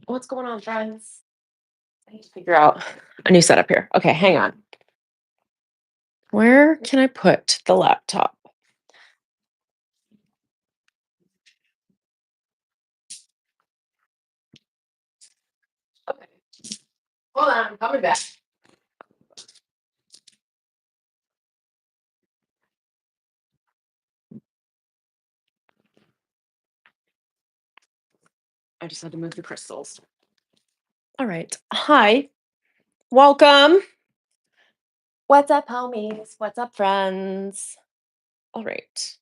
What's going on, friends? I need to figure out a new setup here. Okay, hang on. Where can I put the laptop? Okay, hold on, I'm coming back. I just had to move the crystals. All right. Hi. Welcome. What's up, homies? What's up, friends? All right.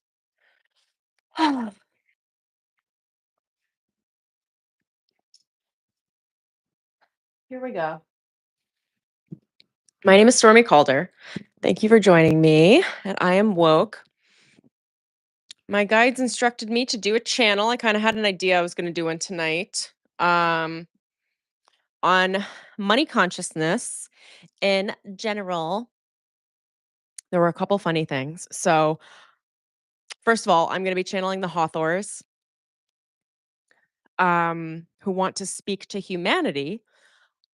Here we go. My name is Stormie Calder. Thank you for joining me at I Am Woke. My guides instructed me to do a channel. I kind of had an idea I was going to do one tonight on money consciousness in general. There were a couple funny things. So, first of all, I'm going to be channeling the Hathors, who want to speak to humanity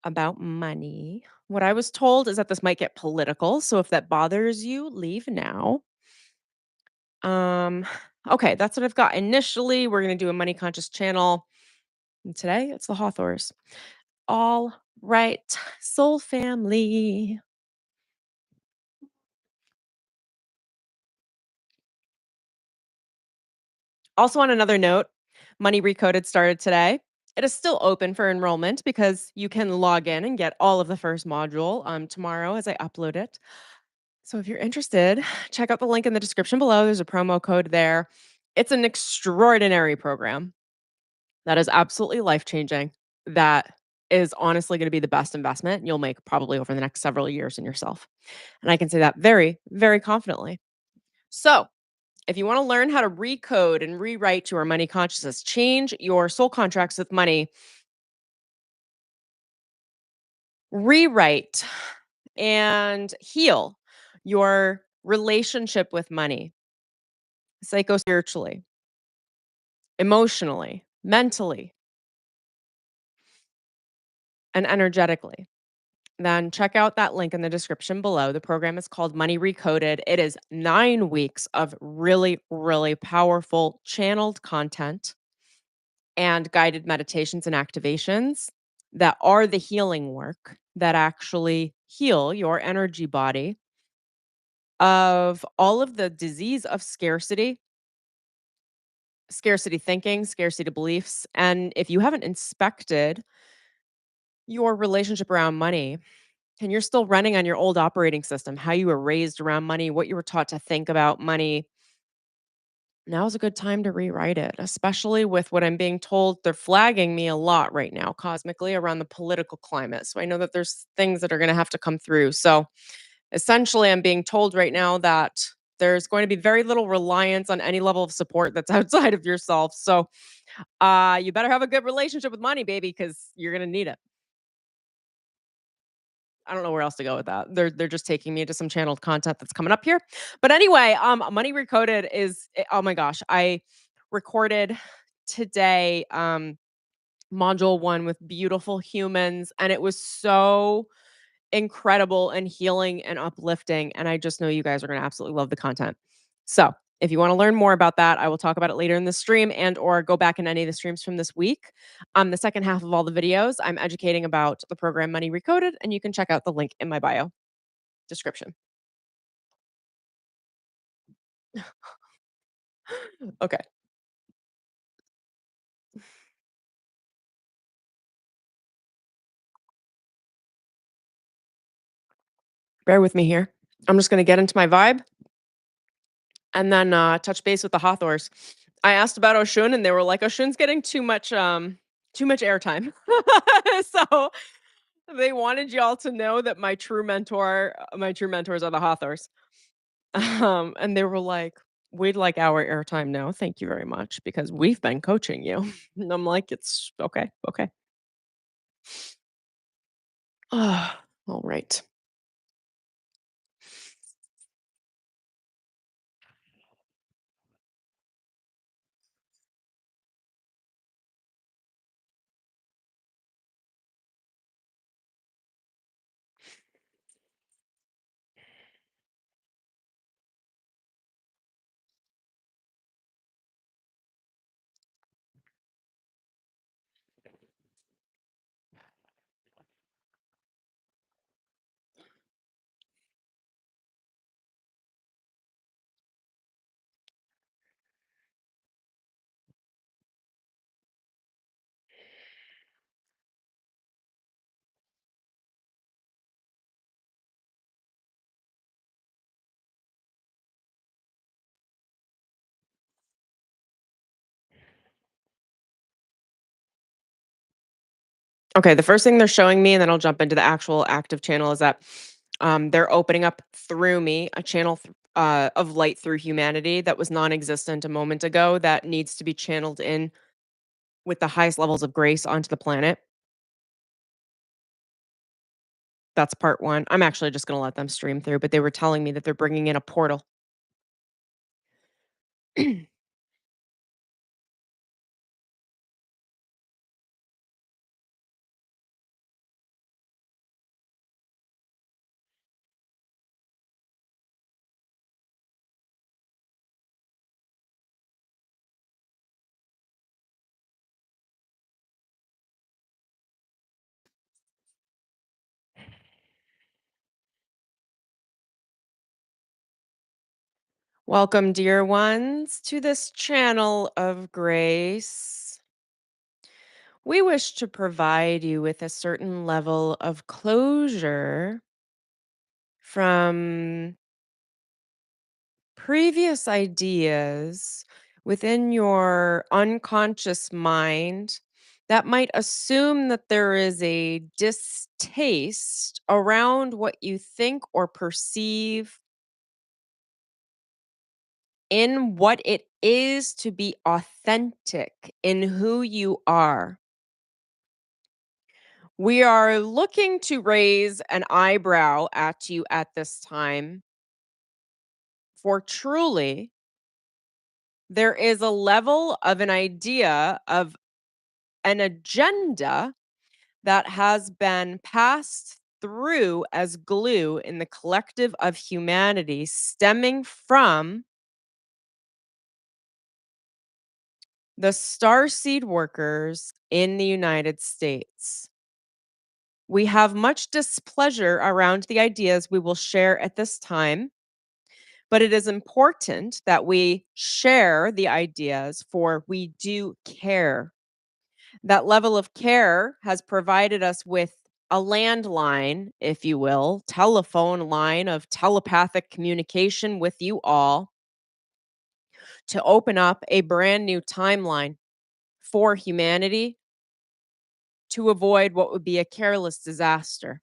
about money. What I was told is that this might get political. So, if that bothers you, leave now. Um, okay, that's what I've got. Initially, we're going to do a money conscious channel. And today, it's the Hathors. All right, soul family. Also, on another note, Money Recoded started today. It is still open for enrollment because you can log in and get all of the first module tomorrow as I upload it. So if you're interested, check out the link in the description below. There's a promo code there. It's an extraordinary program that is absolutely life changing. That is honestly going to be the best investment you'll make probably over the next several years in yourself. And I can say that very, very confidently. So, if you want to learn how to recode and rewrite your money consciousness, change your soul contracts with money, rewrite and heal your relationship with money, psychospiritually, emotionally, mentally, and energetically, then check out that link in the description below. The program is called Money Recoded. It is 9 weeks of really, really powerful channeled content and guided meditations and activations that are the healing work that actually heal your energy body of all of the disease of scarcity, scarcity thinking, scarcity beliefs. And if you haven't inspected your relationship around money and you're still running on your old operating system, how you were raised around money, what you were taught to think about money, now's a good time to rewrite it, especially with what I'm being told. They're flagging me a lot right now cosmically around the political climate. So I know that there's things that are going to have to come through. So essentially, I'm being told right now that there's going to be very little reliance on any level of support that's outside of yourself. So you better have a good relationship with money, baby, because you're going to need it. I don't know where else to go with that. They're just taking me into some channeled content that's coming up here. But anyway, Money Recoded is oh my gosh, I recorded today module 1 with beautiful humans and it was so incredible and healing and uplifting and I just know you guys are going to absolutely love the content. So, if you want to learn more about that, I will talk about it later in the stream and or go back in any of the streams from this week. The second half of all the videos, I'm educating about the program Money Recoded, and you can check out the link in my bio description. Okay. Bear with me here. I'm just going to get into my vibe and then touch base with the Hathors. I asked about Oshun and they were like, Oshun's getting too much airtime. So they wanted y'all to know that my true mentors are the Hathors. And they were like, we'd like our airtime now. Thank you very much because we've been coaching you. And I'm like, it's okay. Okay. All right. Okay, the first thing they're showing me, and then I'll jump into the actual active channel, is that they're opening up through me a channel of light through humanity that was non existent a moment ago that needs to be channeled in with the highest levels of grace onto the planet. That's part one. I'm actually just going to let them stream through, but they were telling me that they're bringing in a portal. Welcome, dear ones, to this channel of grace. We wish to provide you with a certain level of closure from previous ideas within your unconscious mind that might assume that there is a distaste around what you think or perceive in what it is to be authentic in who you are. We are looking to raise an eyebrow at you at this time, for truly there is a level of an idea of an agenda that has been passed through as glue in the collective of humanity, stemming from the starseed workers in the United States. We have much displeasure around the ideas we will share at this time, but it is important that we share the ideas, for we do care. That level of care has provided us with a landline, if you will, telephone line of telepathic communication with you all to open up a brand new timeline for humanity to avoid what would be a careless disaster.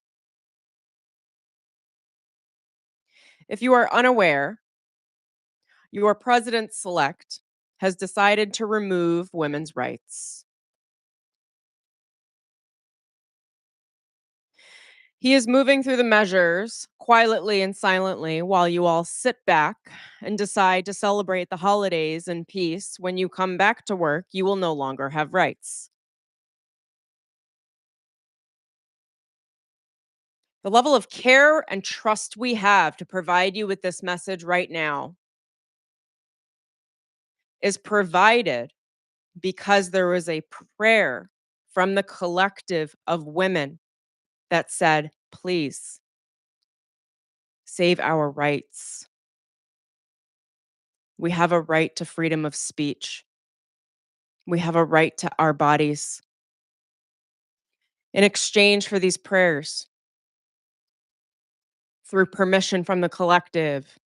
If you are unaware, your president select has decided to remove women's rights. He is moving through the measures quietly and silently while you all sit back and decide to celebrate the holidays in peace. When you come back to work, you will no longer have rights. The level of care and trust we have to provide you with this message right now is provided because there was a prayer from the collective of women that said, please save our rights. We have a right to freedom of speech. We have a right to our bodies. In exchange for these prayers, through permission from the collective,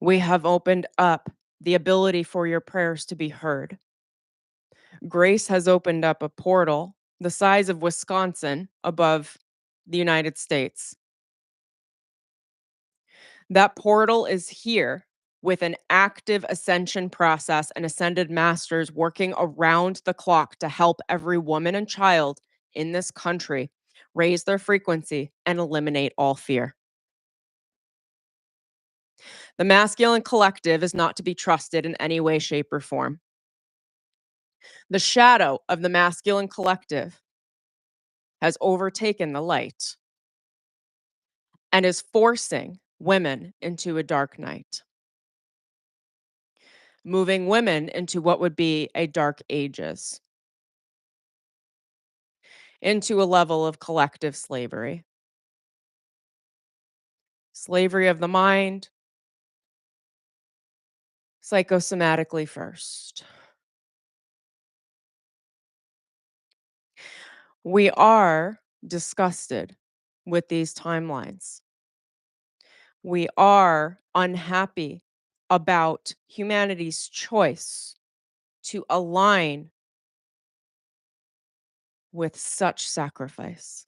we have opened up the ability for your prayers to be heard. Grace has opened up a portal the size of Wisconsin above the United States. That portal is here with an active ascension process and ascended masters working around the clock to help every woman and child in this country raise their frequency and eliminate all fear. The masculine collective is not to be trusted in any way, shape, or form. The shadow of the masculine collective has overtaken the light and is forcing women into a dark night, moving women into what would be a dark ages, into a level of collective slavery. Slavery of the mind, psychosomatically first. We are disgusted with these timelines. We are unhappy about humanity's choice to align with such sacrifice.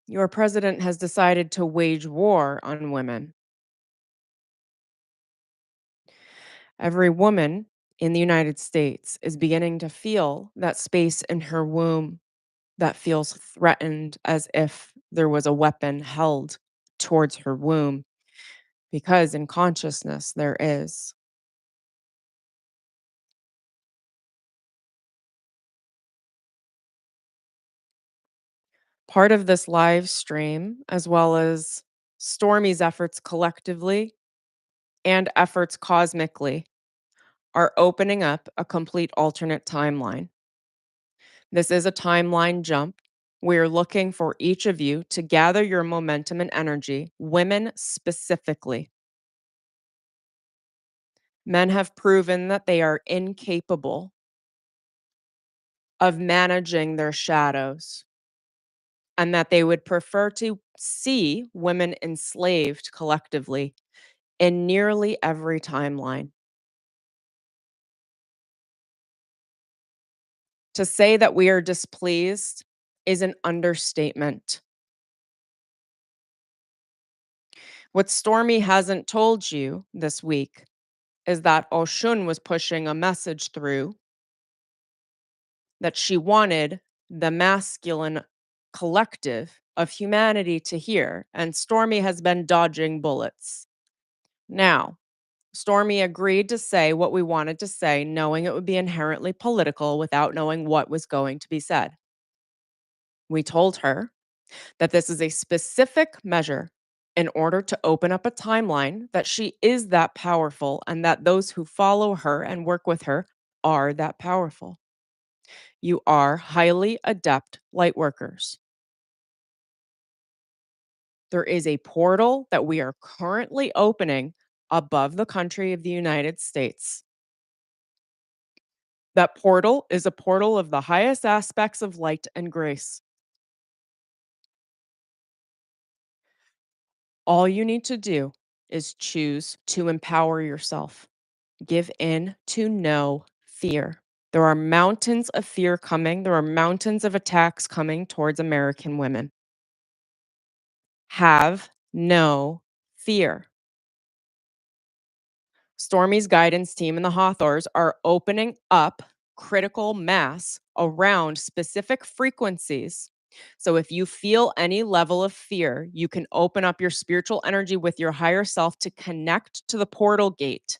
Your president has decided to wage war on women. Every woman in the United States is beginning to feel that space in her womb that feels threatened as if there was a weapon held towards her womb, because in consciousness there is. Part of this live stream, as well as Stormie's efforts collectively and efforts cosmically, are opening up a complete alternate timeline. This is a timeline jump. We're looking for each of you to gather your momentum and energy, women specifically. Men have proven that they are incapable of managing their shadows and that they would prefer to see women enslaved collectively in nearly every timeline. To say that we are displeased is an understatement. What Stormie hasn't told you this week is that Oshun was pushing a message through that she wanted the masculine collective of humanity to hear, and Stormie has been dodging bullets. Now, Stormie agreed to say what we wanted to say, knowing it would be inherently political without knowing what was going to be said. We told her that this is a specific measure in order to open up a timeline, that she is that powerful, and that those who follow her and work with her are that powerful. You are highly adept light workers. There is a portal that we are currently opening above the country of the United States. That portal is a portal of the highest aspects of light and grace. All you need to do is choose to empower yourself. Give in to no fear. There are mountains of fear coming. There are mountains of attacks coming towards American women. Have no fear. Stormie's guidance team and the Hathors are opening up critical mass around specific frequencies. So if you feel any level of fear, you can open up your spiritual energy with your higher self to connect to the portal gate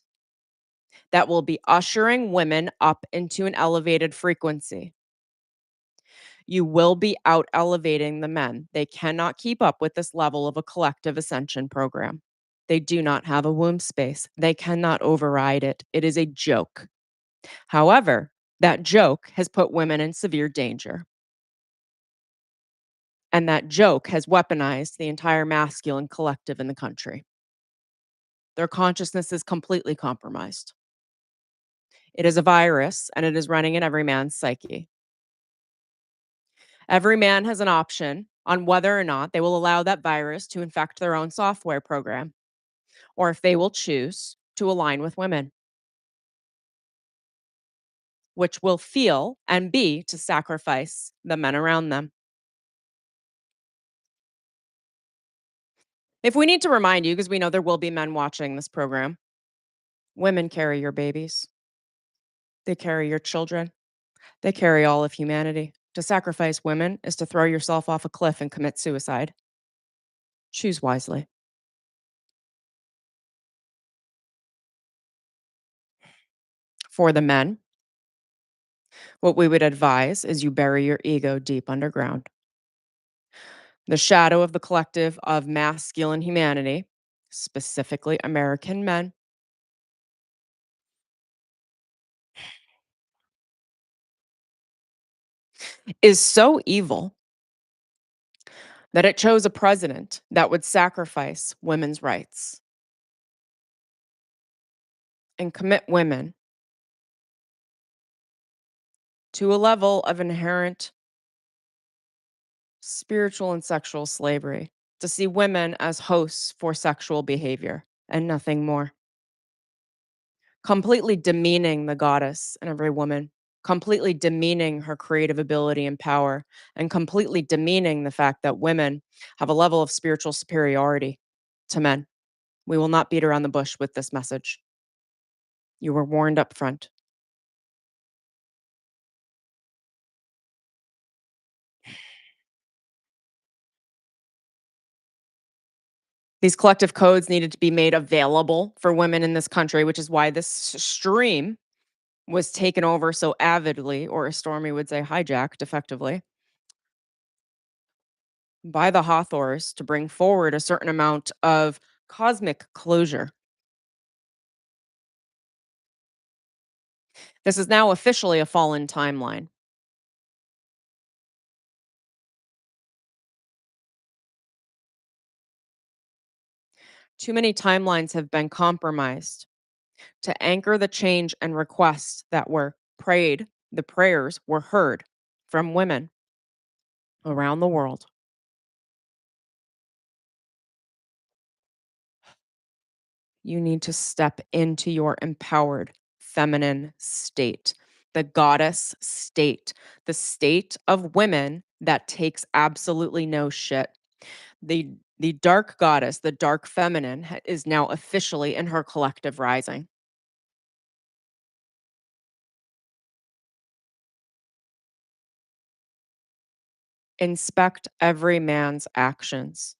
that will be ushering women up into an elevated frequency. You will be out elevating the men. They cannot keep up with this level of a collective ascension program. They do not have a womb space. They cannot override it. It is a joke. However, that joke has put women in severe danger. And that joke has weaponized the entire masculine collective in the country. Their consciousness is completely compromised. It is a virus and it is running in every man's psyche. Every man has an option on whether or not they will allow that virus to infect their own software program, or if they will choose to align with women, which will feel and be to sacrifice the men around them. If we need to remind you, because we know there will be men watching this program, women carry your babies, they carry your children, they carry all of humanity. To sacrifice women is to throw yourself off a cliff and commit suicide. Choose wisely. For the men, what we would advise is you bury your ego deep underground. The shadow of the collective of masculine humanity, specifically American men, is so evil that it chose a president that would sacrifice women's rights and commit women to a level of inherent spiritual and sexual slavery, to see women as hosts for sexual behavior and nothing more. completely demeaning the goddess in every woman, completely demeaning her creative ability and power, and completely demeaning the fact that women have a level of spiritual superiority to men. We will not beat around the bush with this message. You were warned up front. These collective codes needed to be made available for women in this country, which is why this stream was taken over so avidly, or as Stormie would say, hijacked effectively, by the Hathors to bring forward a certain amount of cosmic closure. This is now officially a fallen timeline. Too many timelines have been compromised to anchor the change and requests that were prayed, the prayers were heard from women around the world. You need to step into your empowered feminine state, the goddess state, the state of women that takes absolutely no shit. The dark goddess, the dark feminine is now officially in her collective rising. Inspect every man's actions.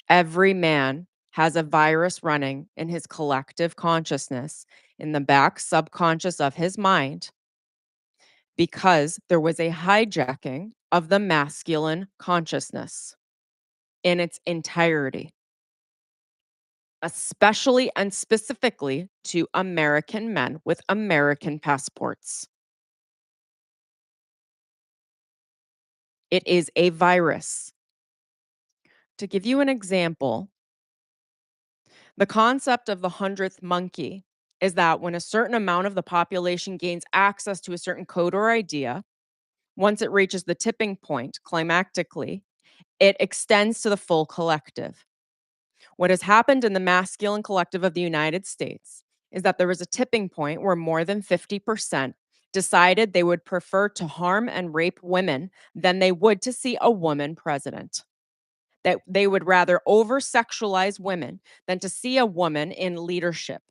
Every man has a virus running in his collective consciousness in the back subconscious of his mind because there was a hijacking of the masculine consciousness in its entirety, especially and specifically to American men with American passports. It is a virus. To give you an example, the concept of the 100th monkey is that when a certain amount of the population gains access to a certain code or idea, once it reaches the tipping point climactically, it extends to the full collective. What has happened in the masculine collective of the United States is that there was a tipping point where more than 50% decided they would prefer to harm and rape women than they would to see a woman president. That they would rather over sexualize women than to see a woman in leadership.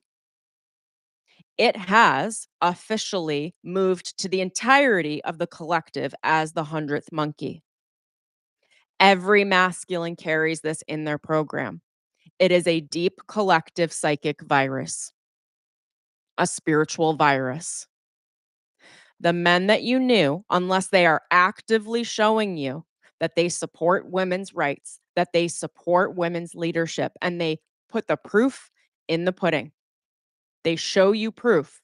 It has officially moved to the entirety of the collective as the 100th monkey. Every masculine carries this in their program. It is a deep collective psychic virus, a spiritual virus. The men that you knew, unless they are actively showing you that they support women's rights, that they support women's leadership, and they put the proof in the pudding. They show you proof.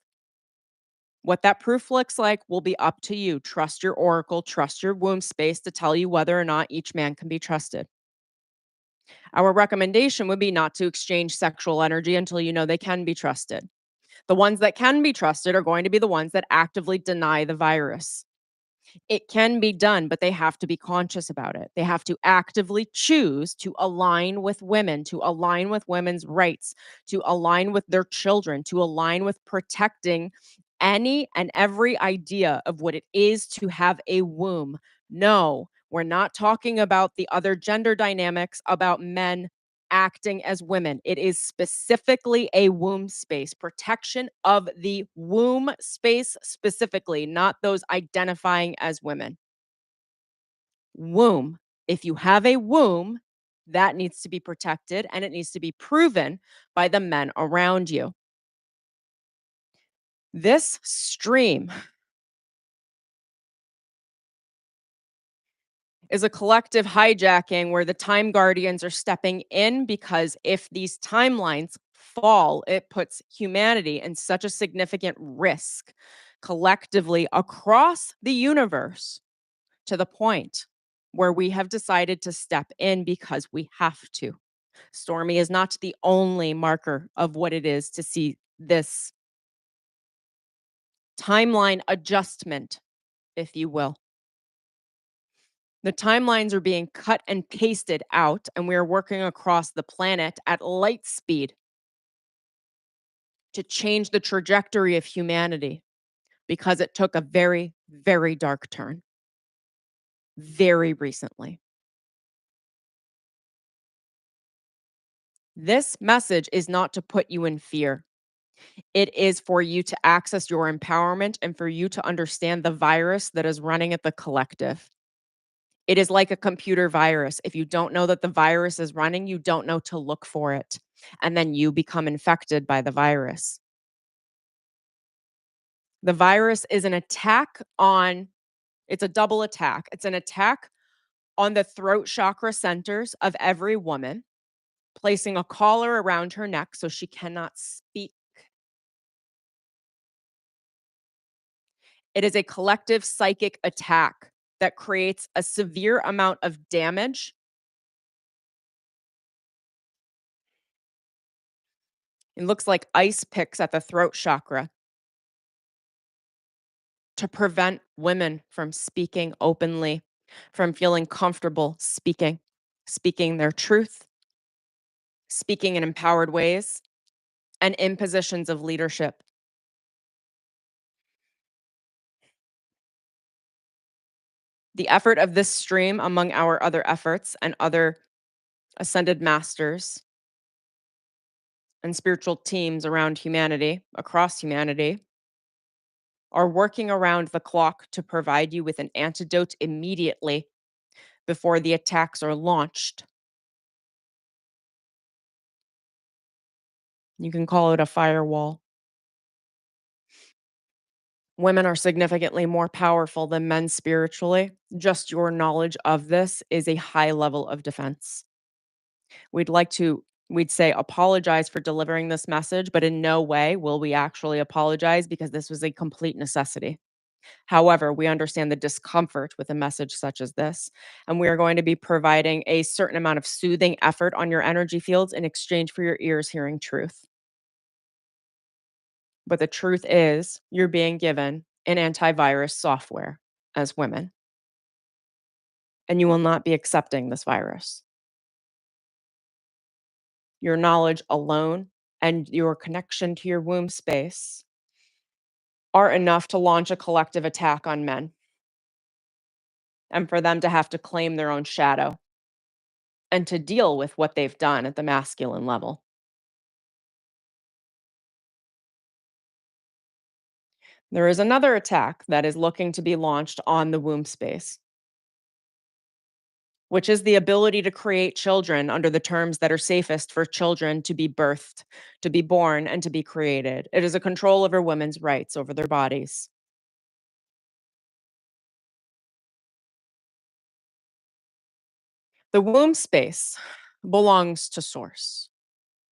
What that proof looks like will be up to you. Trust your oracle, trust your womb space to tell you whether or not each man can be trusted. Our recommendation would be not to exchange sexual energy until you know they can be trusted. The ones that can be trusted are going to be the ones that actively deny the virus. It can be done, but they have to be conscious about it. They have to actively choose to align with women, to align with women's rights, to align with their children, to align with protecting any and every idea of what it is to have a womb. No, we're not talking about the other gender dynamics about men acting as women. It is specifically a womb space, protection of the womb space specifically, not those identifying as women. Womb. If you have a womb, that needs to be protected and it needs to be proven by the men around you. This stream is a collective hijacking where the time guardians are stepping in because if these timelines fall, it puts humanity in such a significant risk collectively across the universe to the point where we have decided to step in because we have to. Stormie is not the only marker of what it is to see this timeline adjustment, if you will. The timelines are being cut and pasted out, and we are working across the planet at light speed to change the trajectory of humanity because it took a very, very dark turn very recently. This message is not to put you in fear. It is for you to access your empowerment and for you to understand the virus that is running at the collective. It is like a computer virus. If you don't know that the virus is running, you don't know to look for it. And then you become infected by the virus. The virus is an attack on, it's a double attack. It's an attack on the throat chakra centers of every woman, placing a collar around her neck so she cannot speak. It is a collective psychic attack that creates a severe amount of damage. It looks like ice picks at the throat chakra to prevent women from speaking openly, from feeling comfortable speaking their truth, speaking in empowered ways, and in positions of leadership. The effort of this stream, among our other efforts and other ascended masters and spiritual teams around humanity, across humanity, are working around the clock to provide you with an antidote immediately before the attacks are launched. You can call it a firewall. Women are significantly more powerful than men spiritually. Just your knowledge of this is a high level of defense. We'd say apologize for delivering this message, but in no way will we actually apologize because this was a complete necessity. However, we understand the discomfort with a message such as this, and we are going to be providing a certain amount of soothing effort on your energy fields in exchange for your ears hearing truth. But the truth is, you're being given an antivirus software as women, and you will not be accepting this virus. Your knowledge alone and your connection to your womb space are enough to launch a collective attack on men and for them to have to claim their own shadow and to deal with what they've done at the masculine level. There is another attack that is looking to be launched on the womb space, which is the ability to create children under the terms that are safest for children to be birthed, to be born, and to be created. It is a control over women's rights over their bodies. The womb space belongs to source,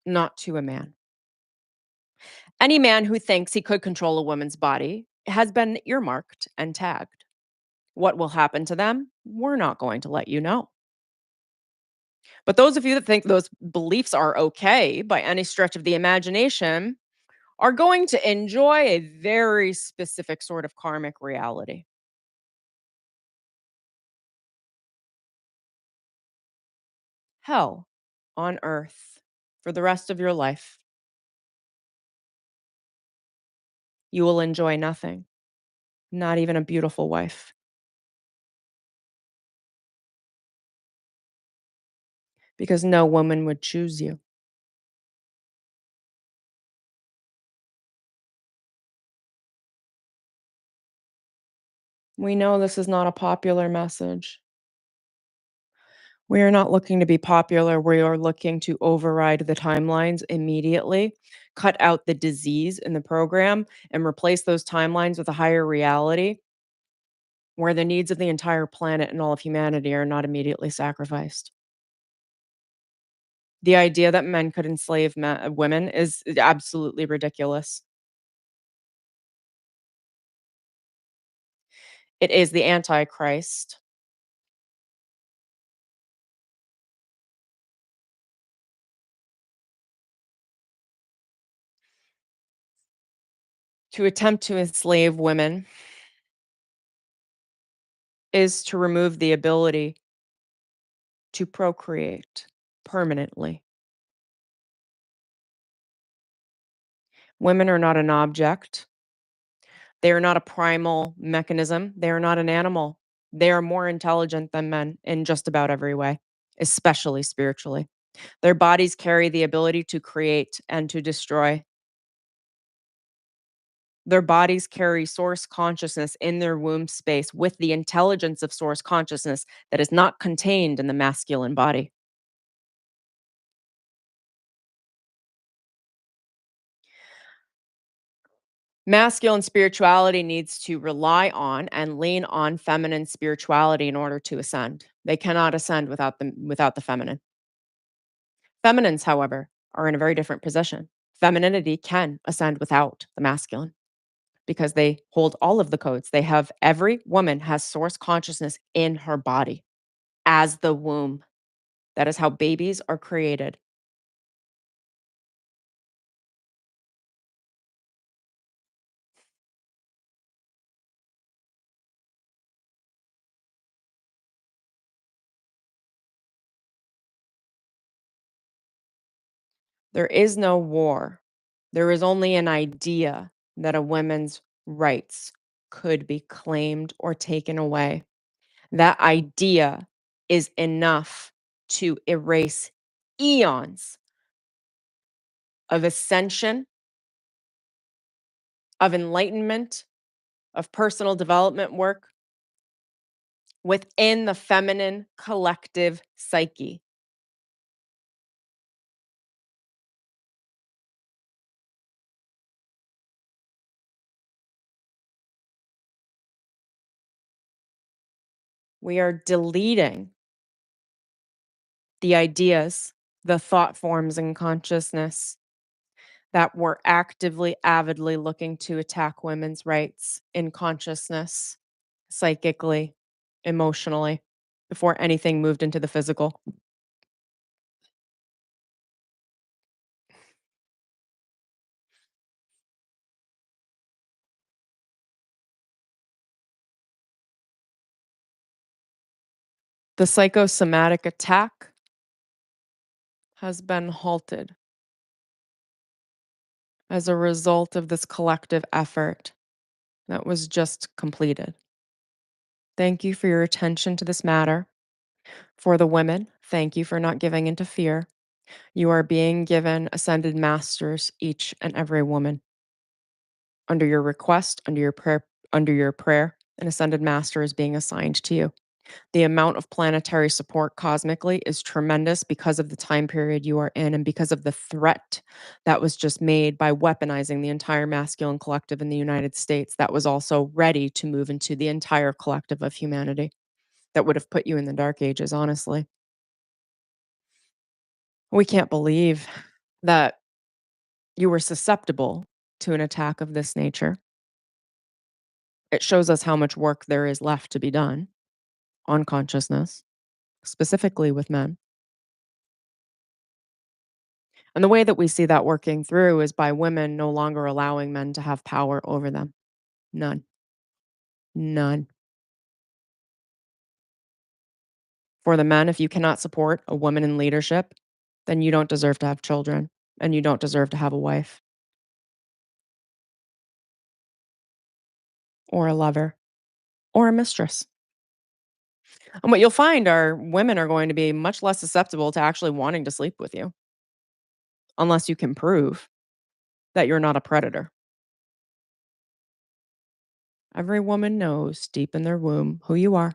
not to a man. Any man who thinks he could control a woman's body has been earmarked and tagged. What will happen to them? We're not going to let you know. But those of you that think those beliefs are okay by any stretch of the imagination are going to enjoy a very specific sort of karmic reality. Hell on earth for the rest of your life. You will enjoy nothing, not even a beautiful wife, because no woman would choose you. We know this is not a popular message. We are not looking to be popular. We are looking to override the timelines immediately, cut out the disease in the program, and replace those timelines with a higher reality where the needs of the entire planet and all of humanity are not immediately sacrificed. The idea that men could enslave women is absolutely ridiculous. It is the Antichrist. To attempt to enslave women is to remove the ability to procreate permanently. Women are not an object. They are not a primal mechanism. They are not an animal. They are more intelligent than men in just about every way, especially spiritually. Their bodies carry the ability to create and to destroy. Their bodies carry source consciousness in their womb space with the intelligence of source consciousness that is not contained in the masculine body. Masculine spirituality needs to rely on and lean on feminine spirituality in order to ascend. They cannot ascend without the feminine. Feminines, however, are in a very different position. Femininity can ascend without the masculine because they hold all of the codes. Every woman has source consciousness in her body as the womb. That is how babies are created. There is no war. There is only an idea that a woman's rights could be claimed or taken away. That idea is enough to erase eons of ascension, of enlightenment, of personal development work within the feminine collective psyche. We are deleting the ideas, the thought forms in consciousness that were actively, avidly looking to attack women's rights in consciousness, psychically, emotionally, before anything moved into the physical. The psychosomatic attack has been halted as a result of this collective effort that was just completed. Thank you for your attention to this matter. For the women, thank you for not giving into fear. You are being given ascended masters, each and every woman. Under your request, under your prayer, an ascended master is being assigned to you. The amount of planetary support cosmically is tremendous because of the time period you are in and because of the threat that was just made by weaponizing the entire masculine collective in the United States that was also ready to move into the entire collective of humanity that would have put you in the dark ages, honestly. We can't believe that you were susceptible to an attack of this nature. It shows us how much work there is left to be done on consciousness, specifically with men. And the way that we see that working through is by women no longer allowing men to have power over them. None. None. For the men, if you cannot support a woman in leadership, then you don't deserve to have children and you don't deserve to have a wife or a lover or a mistress. And what you'll find are women are going to be much less susceptible to actually wanting to sleep with you unless you can prove that you're not a predator. Every woman knows deep in their womb who you are.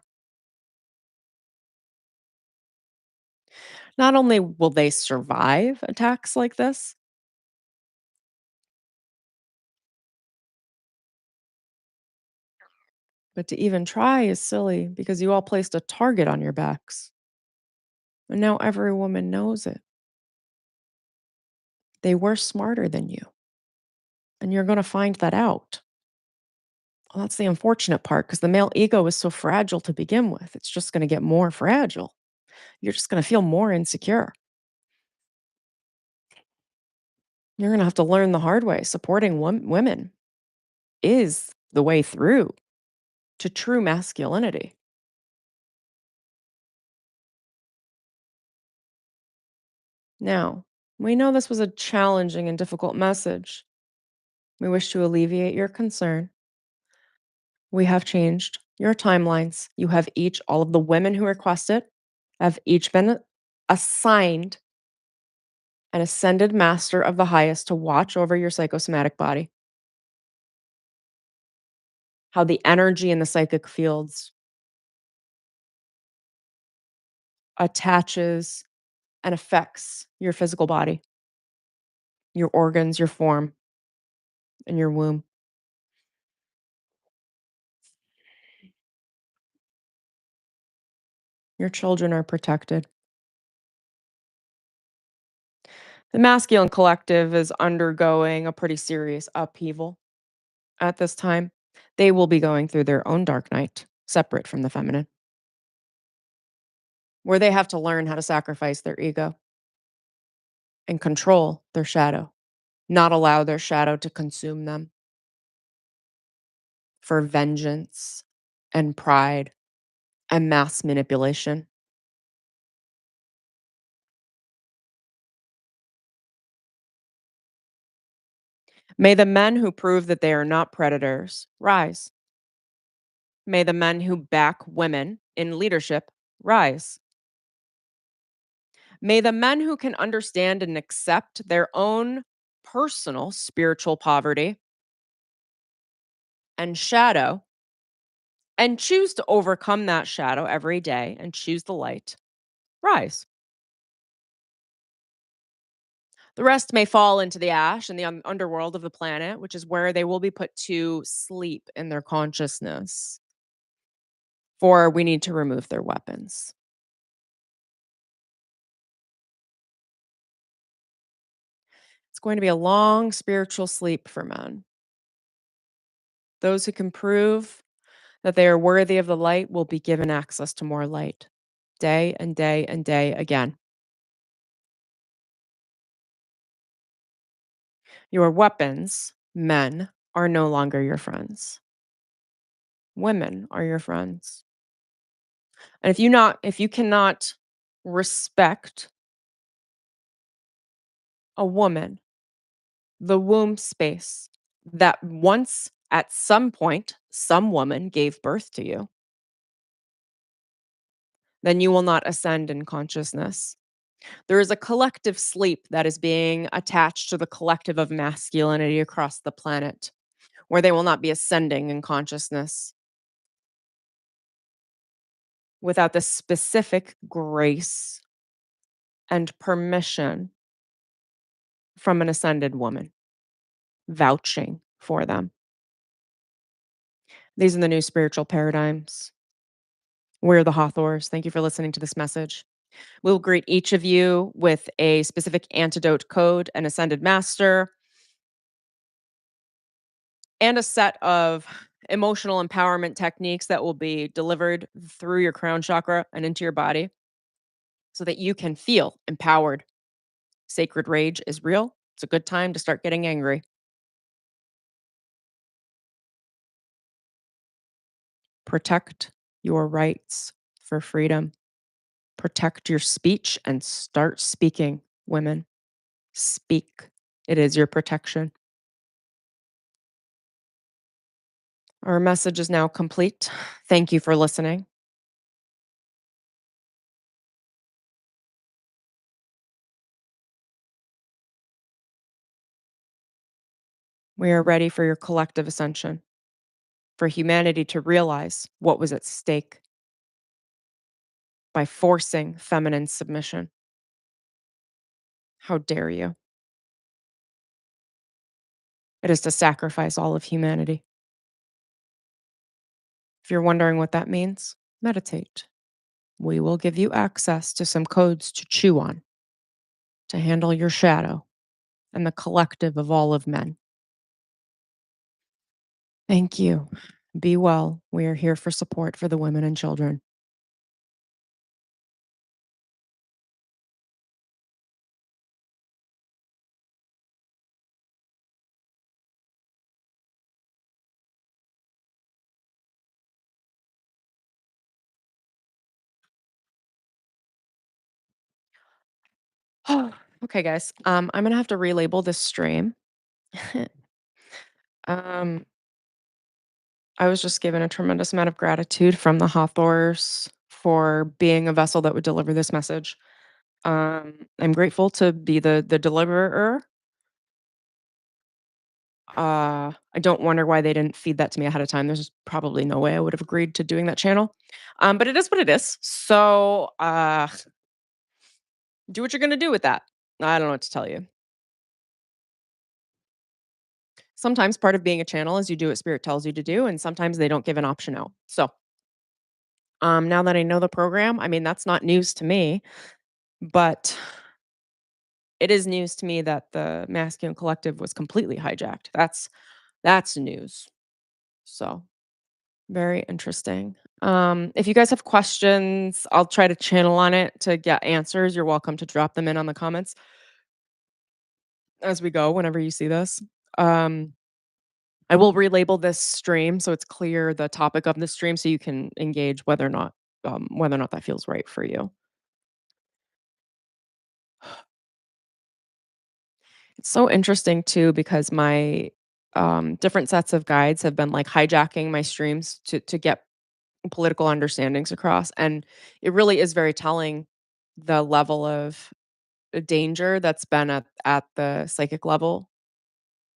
Not only will they survive attacks like this, but to even try is silly because you all placed a target on your backs. And now every woman knows it. They were smarter than you. And you're going to find that out. Well, that's the unfortunate part because the male ego is so fragile to begin with. It's just going to get more fragile. You're just going to feel more insecure. You're going to have to learn the hard way. Supporting women is the way through to true masculinity. Now, we know this was a challenging and difficult message. We wish to alleviate your concern. We have changed your timelines. You have each, all of the women who requested, have each been assigned an ascended master of the highest to watch over your psychosomatic body, how the energy in the psychic fields attaches and affects your physical body, your organs, your form, and your womb. Your children are protected. The masculine collective is undergoing a pretty serious upheaval at this time. They will be going through their own dark night, separate from the feminine, where they have to learn how to sacrifice their ego and control their shadow, not allow their shadow to consume them for vengeance and pride and mass manipulation. May the men who prove that they are not predators rise. May the men who back women in leadership rise. May the men who can understand and accept their own personal spiritual poverty and shadow and choose to overcome that shadow every day and choose the light rise. The rest may fall into the ash and the underworld of the planet, which is where they will be put to sleep in their consciousness. For we need to remove their weapons. It's going to be a long spiritual sleep for men. Those who can prove that they are worthy of the light will be given access to more light day and day and day again. Your weapons, men, are no longer your friends. Women are your friends. And if you cannot respect a woman, the womb space that once at some point some woman gave birth to you, then you will not ascend in consciousness. There is a collective sleep that is being attached to the collective of masculinity across the planet, where they will not be ascending in consciousness without the specific grace and permission from an ascended woman vouching for them. These are the new spiritual paradigms. We're the Hathors. Thank you for listening to this message. We'll greet each of you with a specific antidote code, an ascended master, and a set of emotional empowerment techniques that will be delivered through your crown chakra and into your body so that you can feel empowered. Sacred rage is real. It's a good time to start getting angry. Protect your rights for freedom. Protect your speech and start speaking, women. Speak. It is your protection. Our message is now complete. Thank you for listening. We are ready for your collective ascension, for humanity to realize what was at stake by forcing feminine submission. How dare you? It is to sacrifice all of humanity. If you're wondering what that means, meditate. We will give you access to some codes to chew on to handle your shadow and the collective of all of men. Thank you. Be well. We are here for support for the women and children. Okay, guys. I'm gonna have to relabel this stream. Um, I was just given a tremendous amount of gratitude from the Hathors for being a vessel that would deliver this message. I'm grateful to be the deliverer. I don't wonder why they didn't feed that to me ahead of time. There's probably no way I would have agreed to doing that channel. But it is what it is. So do what you're gonna do with that. I don't know what to tell you. Sometimes part of being a channel is you do what spirit tells you to do, and sometimes they don't give an option out. So now that I know the program, I mean that's not news to me, but it is news to me that the masculine collective was completely hijacked. That's news. So very interesting. If you guys have questions, I'll try to channel on it to get answers. You're welcome to drop them in on the comments as we go whenever you see this. Um, I will relabel this stream so it's clear the topic of the stream so you can engage whether or not that feels right for you. It's so interesting too because my different sets of guides have been like hijacking my streams to get political understandings across, and it really is very telling the level of danger that's been at the psychic level.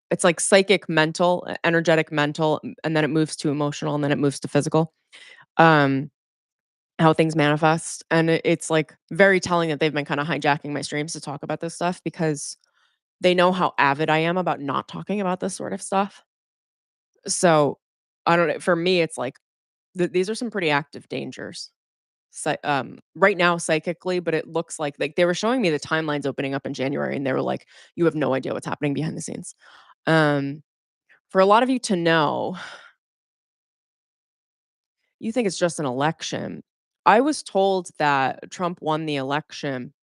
It's like psychic, mental, energetic, mental, and then it moves to emotional, and then it moves to physical. Um, how things manifest, and it's like very telling that they've been kind of hijacking my streams to talk about this stuff because they know how avid I am about not talking about this sort of stuff. So I don't know. For me, it's like these are some pretty active dangers. Right now psychically, but it looks like they were showing me the timelines opening up in January, and they were like, "You have no idea what's happening behind the scenes." Um, for a lot of you to know, you think it's just an election. I was told that Trump won the election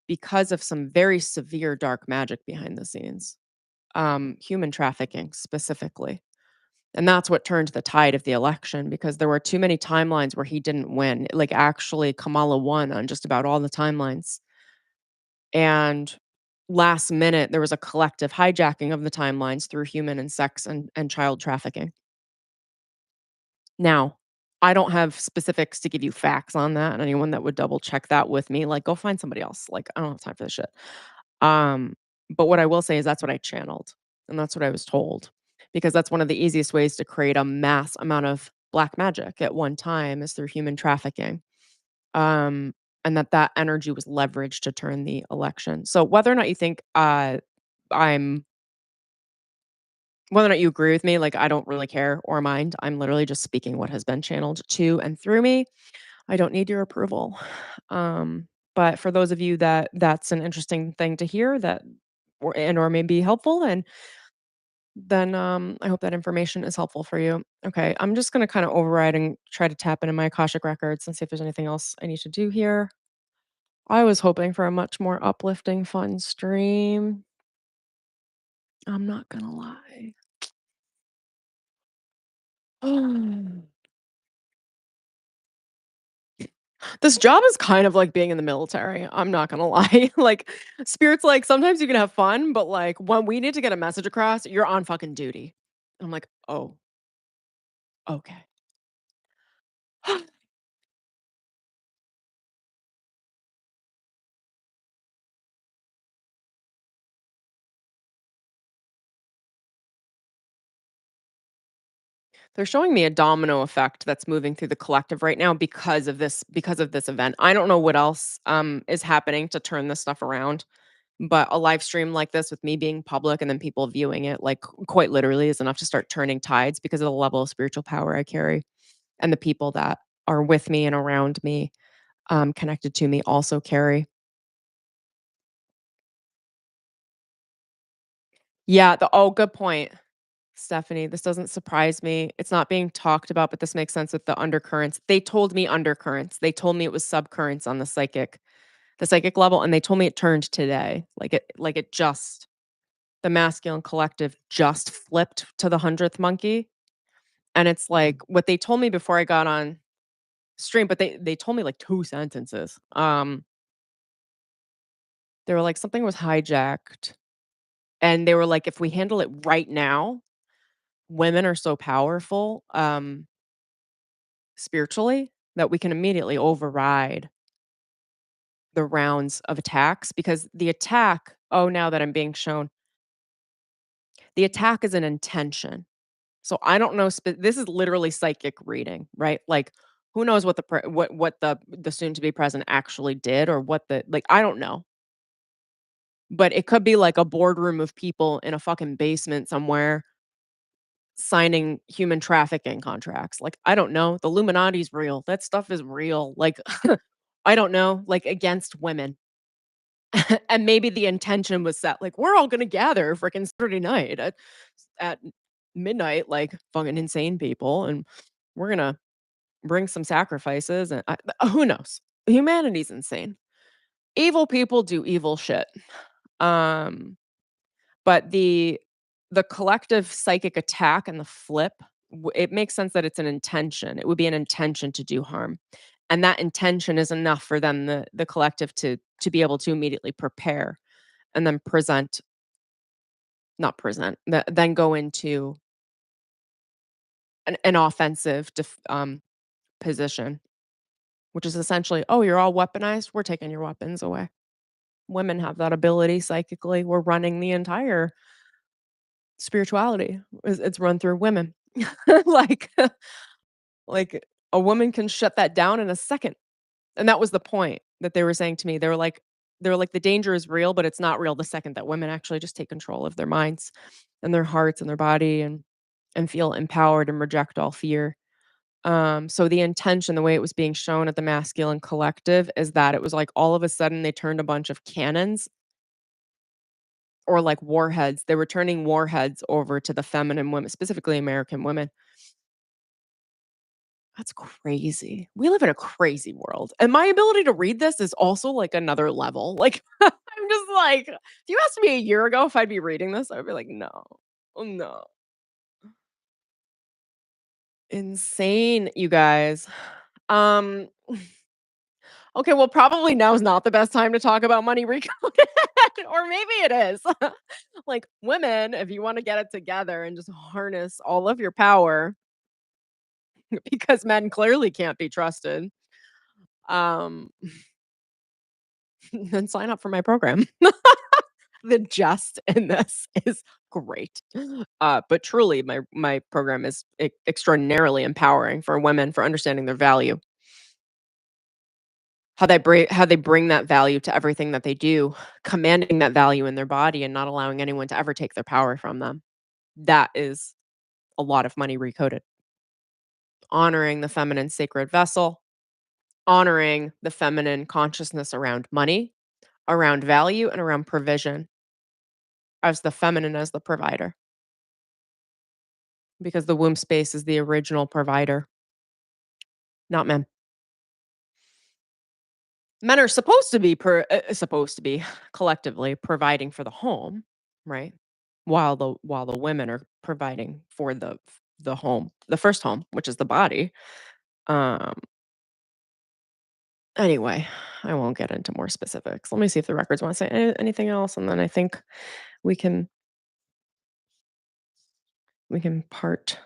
because of some very severe dark magic behind the scenes, human trafficking specifically. And that's what turned the tide of the election because there were too many timelines where he didn't win. Like, actually, Kamala won on just about all the timelines. And last minute, there was a collective hijacking of the timelines through human and sex and child trafficking. Now, I don't have specifics to give you facts on that, and anyone that would double check that with me, like, go find somebody else. Like, I don't have time for this shit. Um, but what I will say is that's what I channeled, and that's what I was told, because that's one of the easiest ways to create a mass amount of black magic at one time is through human trafficking. Um, and that energy was leveraged to turn the election. So whether or not you think I'm whether or not you agree with me, like I don't really care or mind. I'm literally just speaking what has been channeled to and through me. I don't need your approval. But for those of you that that's an interesting thing to hear that or maybe helpful, and then I hope that information is helpful for you. Okay, I'm just gonna kind of override and try to tap into my Akashic records and see if there's anything else I need to do here. I was hoping for a much more uplifting, fun stream. I'm not gonna lie. This job is kind of like being in the military, I'm not gonna lie. Like, Spirit's like, "Sometimes you can have fun, but, like, when we need to get a message across, you're on fucking duty." I'm like, "Oh, okay." They're showing me a domino effect that's moving through the collective right now because of this event. I don't know what else, is happening to turn this stuff around, but a live stream like this with me being public and then people viewing it, like, quite literally is enough to start turning tides because of the level of spiritual power I carry, and the people that are with me and around me, connected to me also carry. Yeah, good point, Stephanie. This doesn't surprise me. It's not being talked about, but this makes sense with the undercurrents. They told me undercurrents. They told me it was subcurrents on the psychic level, and they told me it turned today. Like it just the masculine collective just flipped to the 100th monkey. And it's like what they told me before I got on stream, but they told me like 2 sentences. They were like, "Something was hijacked." And they were like, "If we handle it right now, women are so powerful, spiritually, that we can immediately override the rounds of attacks because the attack oh, now that I'm being shown, the attack is an intention. So I don't know this is literally psychic reading, right? Like, who knows what what the soon to be president actually did or what the like, I don't know. But it could be like a boardroom of people in a fucking basement somewhere signing human trafficking contracts. Like, I don't know. The Illuminati's real. That stuff is real. Like, I don't know, like against women. And maybe the intention was set like we're all gonna gather freaking Saturday night at midnight, like fucking insane people, and we're gonna bring some sacrifices. And who knows? Humanity's insane. Evil people do evil shit. Um, but the collective psychic attack and the flip, it makes sense that it's an intention. It would be an intention to do harm. And that intention is enough for them, the collective, to be able to immediately prepare and then present not present, then go into an offensive position, which is essentially, "Oh, you're all weaponized? We're taking your weapons away." Women have that ability psychically. We're running the entire spirituality. It's run through women. Like like, a woman can shut that down in a second, and that was the point that they were saying to me. They were like, "The danger is real, but it's not real the second that women actually just take control of their minds and their hearts and their body and feel empowered and reject all fear." So the intention, the way it was being shown at the masculine collective is that it was like all of a sudden they turned a bunch of cannons or like warheads. They were turning warheads over to the feminine women, specifically American women. That's crazy. We live in a crazy world. And my ability to read this is also like another level. Like I'm just like, if you asked me a year ago if I'd be reading this, I would be like, no. Oh no. Insane, you guys. Um Okay, well, probably now is not the best time to talk about money recoded, or maybe it is. Like, women, if you wanna get it together and just harness all of your power, because men clearly can't be trusted, um, then sign up for my program. The jest in this is great. But truly, my program is extraordinarily empowering for women for understanding their value. How they bring that value to everything that they do, commanding that value in their body and not allowing anyone to ever take their power from them. That is a lot of money recoded. Honoring the feminine sacred vessel, honoring the feminine consciousness around money, around value, and around provision as the feminine as the provider, because the womb space is the original provider, not men. Men are supposed to be collectively providing for the home, right? While the women are providing for the home, the first home, which is the body. Um, anyway, I won't get into more specifics. Let me see if the records want to say anything else, and then I think we can we can part.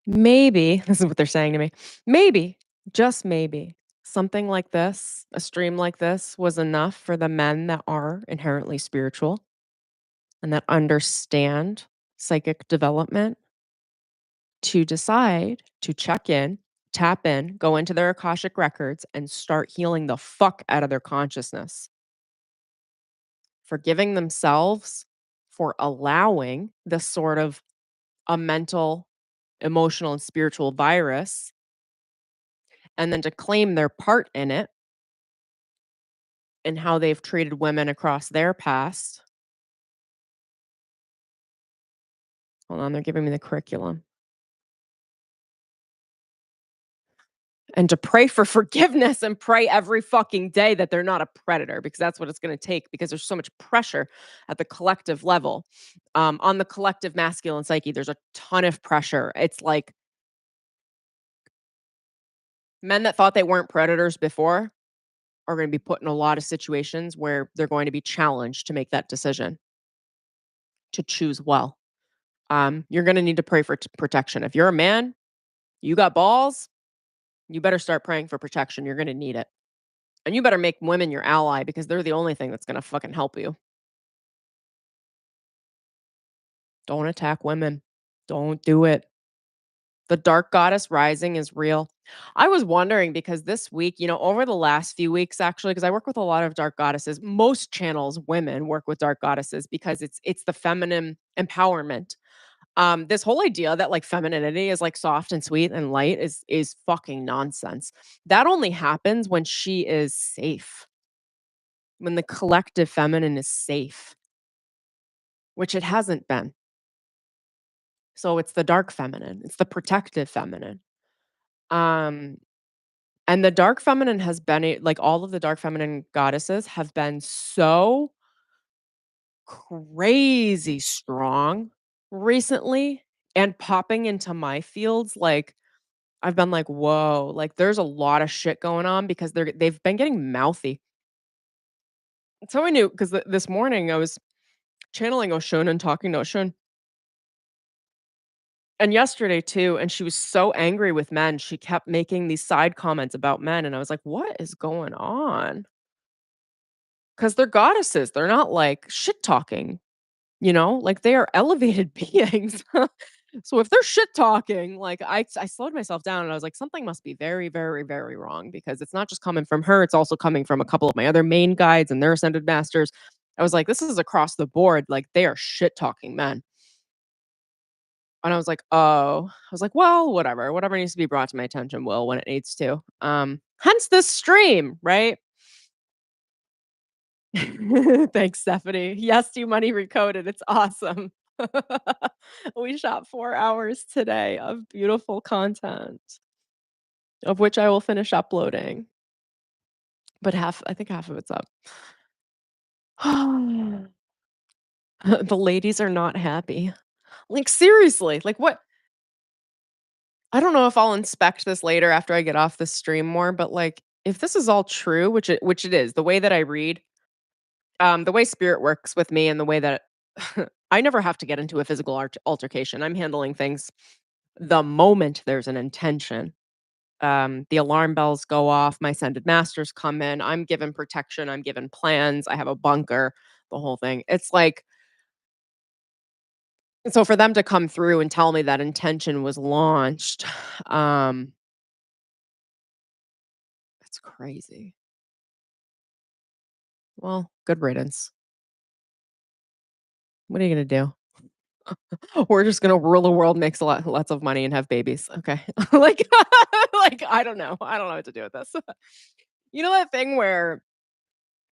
Maybe this is what they're saying to me. Maybe, just maybe, something like this, a stream like this, was enough for the men that are inherently spiritual and that understand psychic development to decide to check in, tap in, go into their Akashic records, and start healing the fuck out of their consciousness, forgiving themselves for allowing this sort of a mental, emotional, and spiritual virus, and then to claim their part in it and how they've treated women across their past. Hold on, they're giving me the curriculum. And to pray for forgiveness and pray every fucking day that they're not a predator, because that's what it's going to take, because there's so much pressure at the collective level. On the collective masculine psyche, there's a ton of pressure. It's like men that thought they weren't predators before are going to be put in a lot of situations where they're going to be challenged to make that decision. to choose well. You're gonna need to pray for protection. If you're a man, you got balls, you better start praying for protection. You're gonna need it. And you better make women your ally because they're the only thing that's gonna fucking help you. Don't attack women. Don't do it. The dark goddess rising is real. I was wondering because this week, over the last few weeks actually, because I work with a lot of dark goddesses, most channels women work with dark goddesses because it's the feminine empowerment. This whole idea that like femininity is like soft and sweet and light is fucking nonsense. That only happens when she is safe. When the collective feminine is safe, which it hasn't been. So it's the dark feminine. It's the protective feminine. Um And the dark feminine has been like, all of the dark feminine goddesses have been so crazy strong recently and popping into my fields, like, I've been like, "Whoa," like, there's a lot of shit going on because they've been getting mouthy. So I knew 'cause this morning I was channeling Oshun and talking to Oshun, and yesterday too, and she was so angry with men, she kept making these side comments about men, and I was like, "What is going on?" 'Cause they're goddesses, they're not, like, shit talking, like, they are elevated beings. So if they're shit talking, like, I slowed myself down and I was like, "Something must be very, very, very wrong because it's not just coming from her, it's also coming from a couple of my other main guides and their ascended masters." I was like, "This is across the board, like, they are shit talking men." And I was like, "Oh." I was like, "Well, whatever. Whatever needs to be brought to my attention will when it needs to." Hence this stream, right? Thanks, Stephanie. Yes, to money recoded. It's awesome. We shot 4 hours today of beautiful content, of which I will finish uploading, but I think half of it's up. The ladies are not happy. Like, seriously, like, what I don't know if I'll inspect this later after I get off the stream more, but, like, if this is all true, which it is, the way that I read, the way spirit works with me and the way that I never have to get into a physical altercation. I'm handling things the moment there's an intention. The alarm bells go off, my ascended masters come in, I'm given protection, I'm given plans, I have a bunker, the whole thing. It's like, so for them to come through and tell me that intention was launched, um, it's crazy. Well, good riddance. What are you gonna do? We're just gonna rule the world, makes lots of money, and have babies. Okay. Like like, I don't know what to do with this. You know that thing where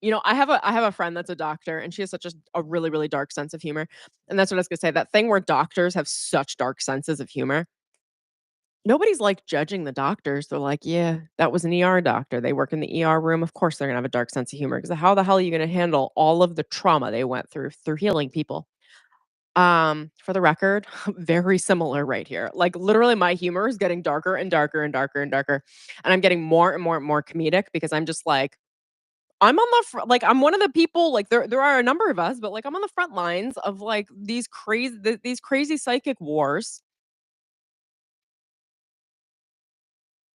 I have a friend that's a doctor, and she has such a really, really dark sense of humor, and that's what I was gonna say, that thing where doctors have such dark senses of humor. Nobody's, like, judging the doctors. They're like, "Yeah, that was an ER doctor. They work in the ER room. Of course, they're gonna have a dark sense of humor. Because how the hell are you gonna handle all of the trauma they went through healing people?" For the record, very similar right here. Like, literally, my humor is getting darker and darker and darker and darker, and I'm getting more and more and more comedic because I'm just like, I'm on the like, I'm one of the people, like, there are a number of us, but, like, I'm on the front lines of, like, these crazy psychic wars,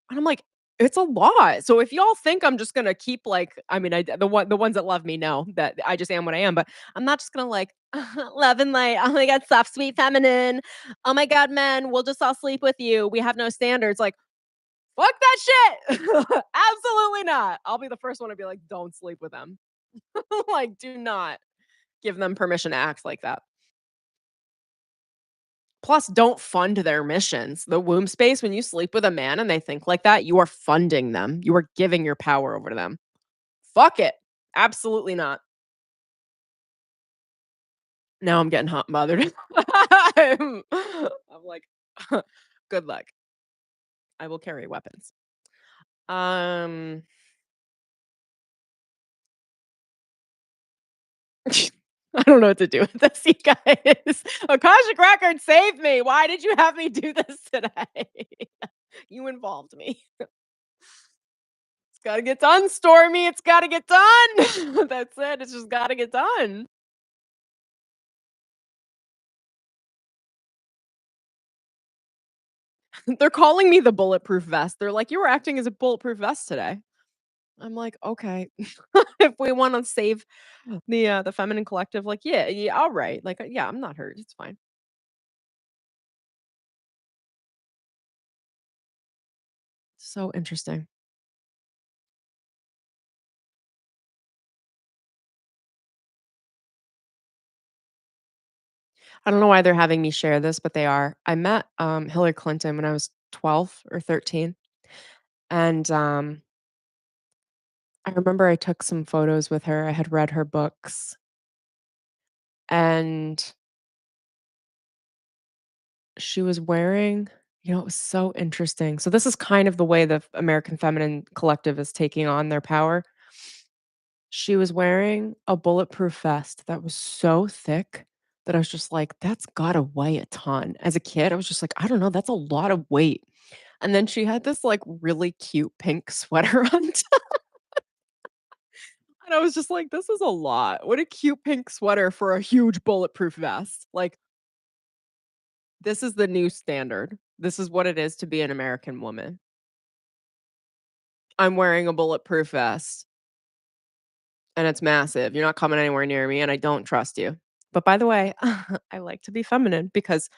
and I'm like, it's a lot. So if y'all think I'm just gonna keep, like, I mean, the ones that love me know that I just am what I am, but I'm not just gonna, like, love and light, oh my god, soft, sweet, feminine, oh my god, men, we'll just all sleep with you, we have no standards, like, fuck that shit. Absolutely not. I'll be the first one to be like, don't sleep with them. Like, do not give them permission to act like that. Plus, don't fund their missions. The womb space, when you sleep with a man and they think like that, you are funding them. You are giving your power over to them. Fuck it. Absolutely not. Now I'm getting hot and bothered. I'm like, good luck. I will carry weapons. Um, I don't know what to do with this, you guys. Akashic Record, save me. Why did you have me do this today? You involved me. It's gotta get done, Stormy. It's gotta get done. That's it. It's just gotta get done. They're calling me the bulletproof vest. They're like, "You were acting as a bulletproof vest today." I'm like, "Okay." If we wanna save the feminine collective, like, yeah, yeah, alright. Like, yeah, I'm not hurt. It's fine. So interesting. I don't know why they're having me share this, but they are. I met, Hillary Clinton when I was 12 or 13, and, I remember I took some photos with her. I had read her books, and she was wearing it was so interesting. So this is kind of the way the American Feminine Collective is taking on their power. She was wearing a bulletproof vest that was so thick that I was just like, "That's gotta weigh a ton." As a kid, I was just like, "I don't know, that's a lot of weight." And then she had this, like, really cute pink sweater on top, and I was just like, "This is a lot. What a cute pink sweater for a huge bulletproof vest." Like, this is the new standard. This is what it is to be an American woman. I'm wearing a bulletproof vest, and it's massive. You're not coming anywhere near me, and I don't trust you. But by the way, I like to be feminine because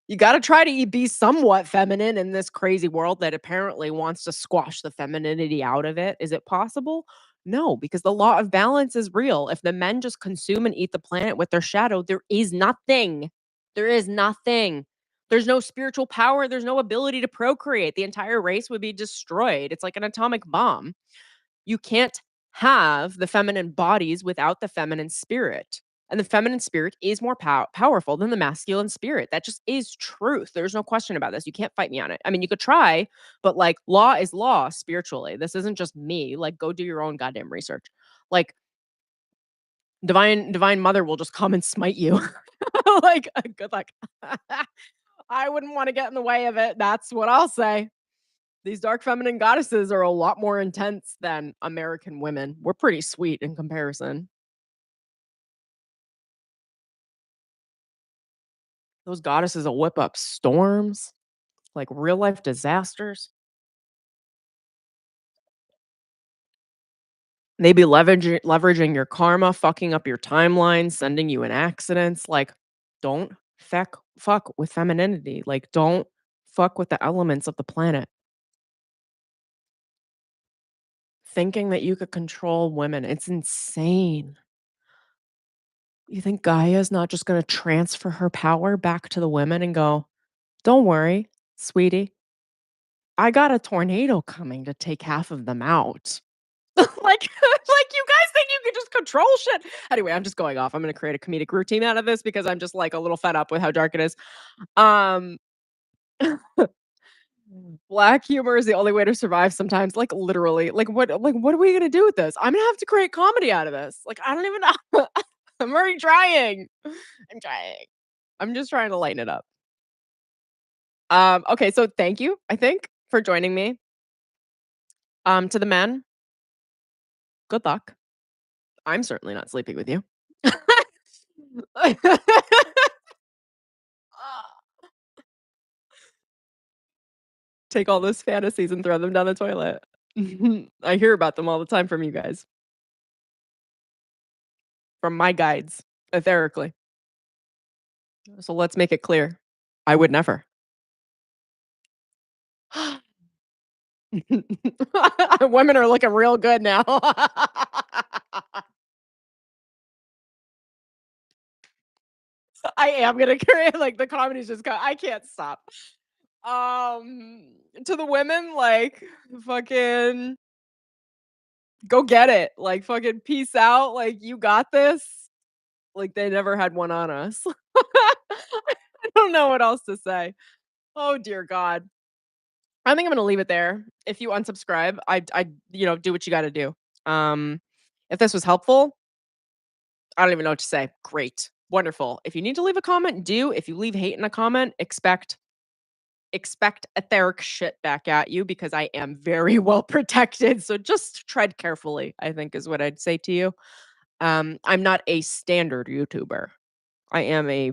you gotta try to be somewhat feminine in this crazy world that apparently wants to squash the femininity out of it. Is it possible? No, because the law of balance is real. If the men just consume and eat the planet with their shadow, there is nothing. There is nothing. There's no spiritual power. There's no ability to procreate. The entire race would be destroyed. It's like an atomic bomb. You can't have the feminine bodies without the feminine spirit. And the feminine spirit is more powerful than the masculine spirit. That just is truth. There's no question about this. You can't fight me on it. I mean, you could try, but like law is law spiritually. This isn't just me. Like, go do your own goddamn research. Like, divine mother will just come and smite you. Like, good luck. I wouldn't want to get in the way of it. That's what I'll say. These dark feminine goddesses are a lot more intense than American women. We're pretty sweet in comparison. Those goddesses will whip up storms, like real life disasters. They be leveraging your karma, fucking up your timeline, sending you in accidents. Like, don't fuck with femininity. Like, don't fuck with the elements of the planet. Thinking that you could control women, it's insane. You think Gaia's not just gonna transfer her power back to the women and go, "Don't worry, sweetie. I got a tornado coming to take half of them out." Like you guys think you can just control shit. Anyway, I'm just going off. I'm gonna create a comedic routine out of this because I'm just, like, a little fed up with how dark it is. Um, Black humor is the only way to survive sometimes, like, literally. Like, what are we gonna do with this? I'm gonna have to create comedy out of this. Like, I don't even know. I'm already trying. I'm trying. I'm just trying to lighten it up. Okay, so thank you, I think, for joining me. To the men, good luck. I'm certainly not sleeping with you. Take all those fantasies and throw them down the toilet. I hear about them all the time from you guys, from my guides, etherically. So let's make it clear. I would never. Women are looking real good now. I am gonna create like the comedy's just got I can't stop. Um, to the women, like, fucking go get it. Like, fucking peace out. Like, you got this. Like, they never had one on us. I don't know what else to say. Oh, dear God. I think I'm gonna leave it there. If you unsubscribe, do what you gotta do. Um, if this was helpful, I don't even know what to say. Great. Wonderful. If you need to leave a comment, do. If you leave hate in a comment, expect etheric shit back at you because I am very well protected. So just tread carefully, I think is what I'd say to you. I'm not a standard YouTuber. I am a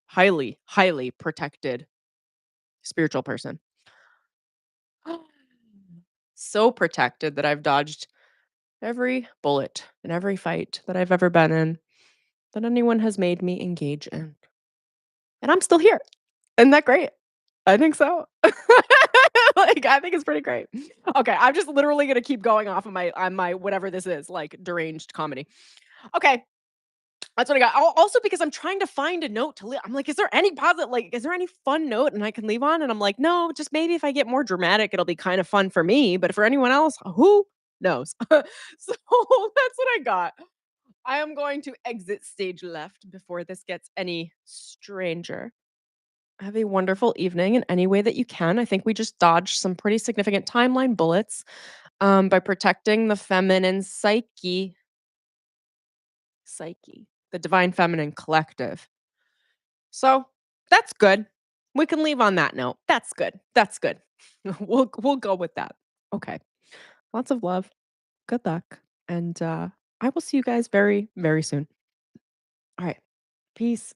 highly, highly protected spiritual person. So protected that I've dodged every bullet in every fight that I've ever been in that anyone has made me engage in. And I'm still here. Isn't that great? I think so. Like, I think it's pretty great. Okay, I'm just literally gonna keep going off of my on my whatever this is, like, deranged comedy. Okay, that's what I got. Also because I'm trying to find a note to I'm like, "Is there any positive like, is there any fun note and I can leave on?" And I'm like, "No, just maybe if I get more dramatic, it'll be kind of fun for me, but for anyone else, who knows?" So, that's what I got. I am going to exit stage left before this gets any stranger. Have a wonderful evening in any way that you can. I think we just dodged some pretty significant timeline bullets by protecting the feminine psyche, the divine feminine collective. So that's good. We can leave on that note. That's good. That's good. We'll go with that. Okay. Lots of love. Good luck. And I will see you guys very, very soon. All right. Peace.